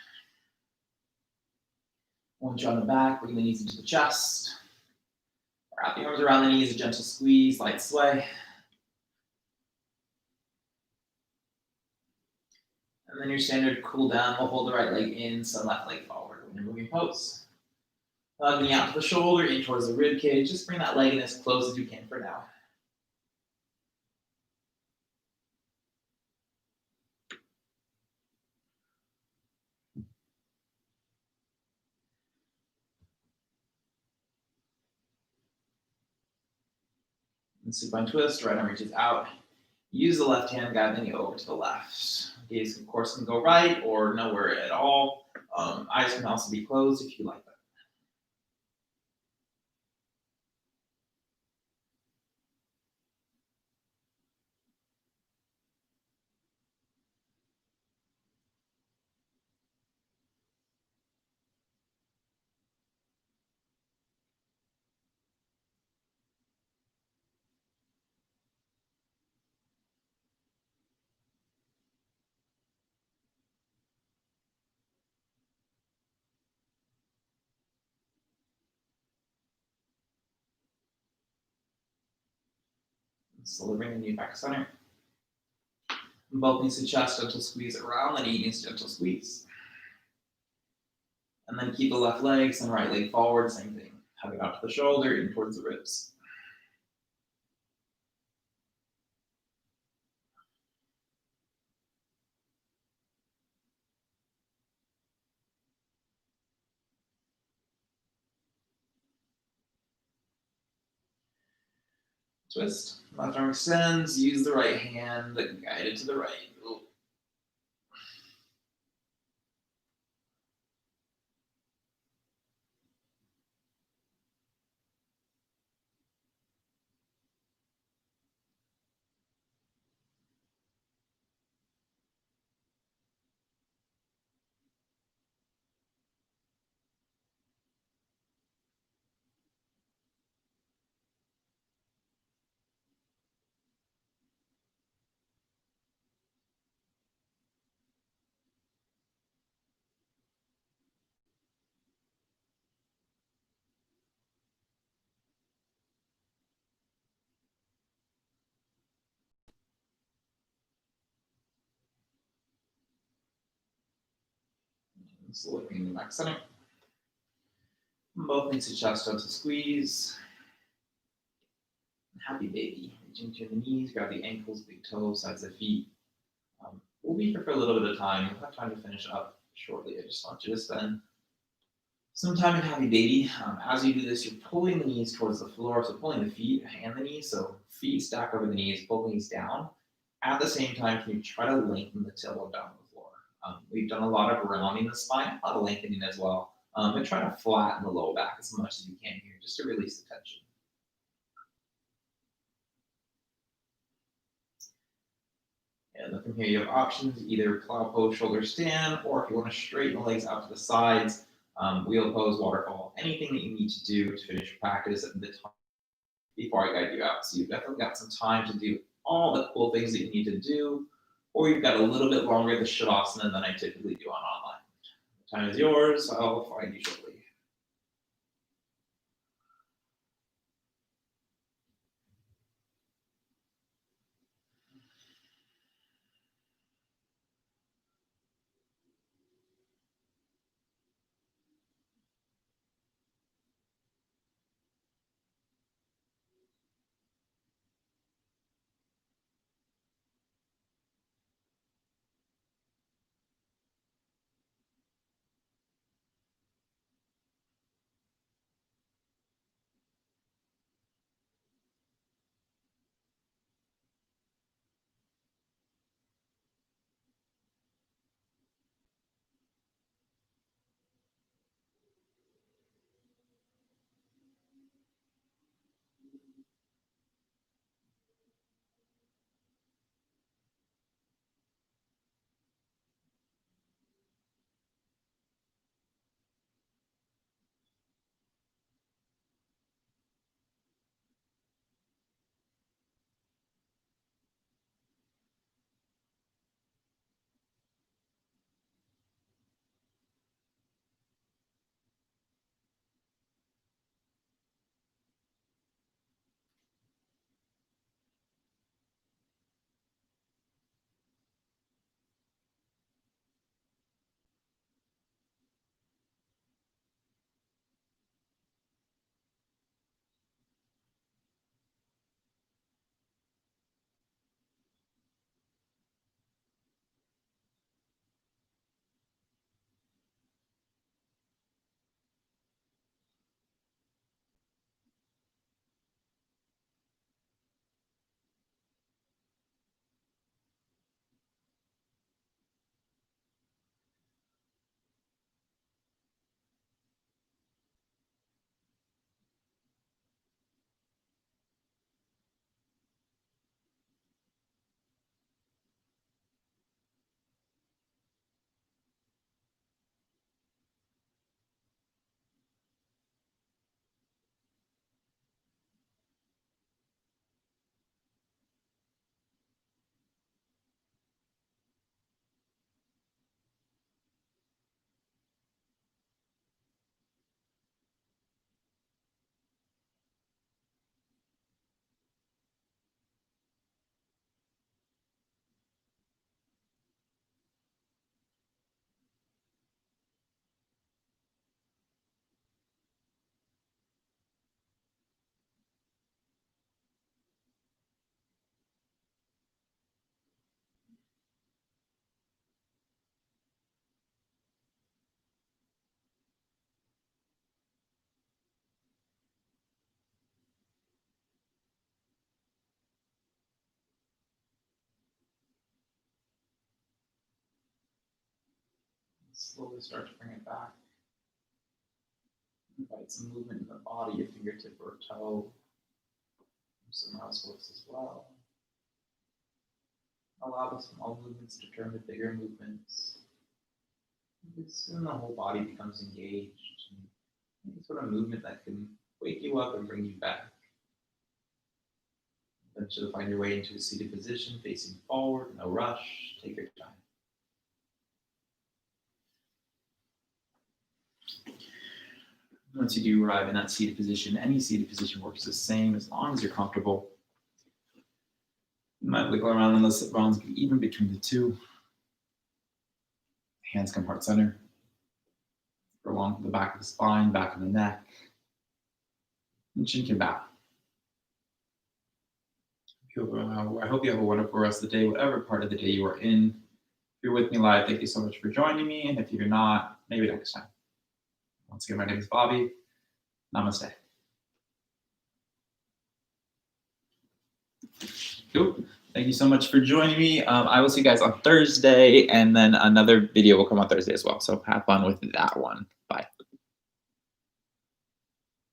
Speaker 1: Once you're on the back, bring the knees into the chest. Wrap the arms around the knees, a gentle squeeze, light sway. And then your standard cool down, we'll hold the right leg in, so left leg forward when you're moving pose. Knee out to the shoulder, in towards the rib cage. Just bring that leg in as close as you can for now. And supine twist, right arm reaches out. Use the left hand, guide the knee over to the left. Gaze, of course, can go right or nowhere at all. Eyes can also be closed if you like that. Slowly bring the knee back center. Both knees to chest, gentle squeeze around the knee, knees gentle squeeze. And then keep the left leg, send the right leg forward, same thing. Hug it out to the shoulder, in towards the ribs. Twist. Left arm extends. Use the right hand, guide it to the right. Slowly bring the back center. Both knees to chest, gentle squeeze. Happy baby. Reaching to the knees, grab the ankles, big toes, sides of the feet. We'll be here for a little bit of time. We'll have time to finish up shortly. I just want you to spend some time in happy baby. As you do this, you're pulling the knees towards the floor, so pulling the feet and the knees. So feet stack over the knees, pull the knees down. At the same time, can you try to lengthen the tailbone down to the floor? We've done a lot of rounding the spine, a lot of lengthening as well. And try to flatten the low back as much as you can here, just to release the tension. And then from here, you have options, either plow pose, shoulder stand, or if you want to straighten the legs out to the sides, wheel pose, waterfall, anything that you need to do to finish your practice at the time before I guide you out. So you've definitely got some time to do all the cool things that you need to do, or you've got a little bit longer the shavasana than I typically do on online. The time is yours. I'll find you shortly. slowly start to bring it back. Invite some movement in the body, your fingertip or toe. Somewhere else works as well. Allow the small movements to turn to bigger movements. Soon the whole body becomes engaged. Any sort of movement that can wake you up and bring you back. Eventually find your way into a seated position, facing forward, no rush, take your time. Once you do arrive in that seated position, any seated position works the same as long as you're comfortable. You might wiggle around on the sit bones, even between the two. Hands come heart center. Go along the back of the spine, back of the neck. And chin can bow. I hope you have a wonderful rest of the day, whatever part of the day you are in. If you're with me live, thank you so much for joining me. And if you're not, maybe next time. Once again, my name is Bobby. Namaste. Cool. Thank you so much for joining me. I will see you guys on Thursday, and then another video will come on Thursday as well. So have fun with that one. Bye.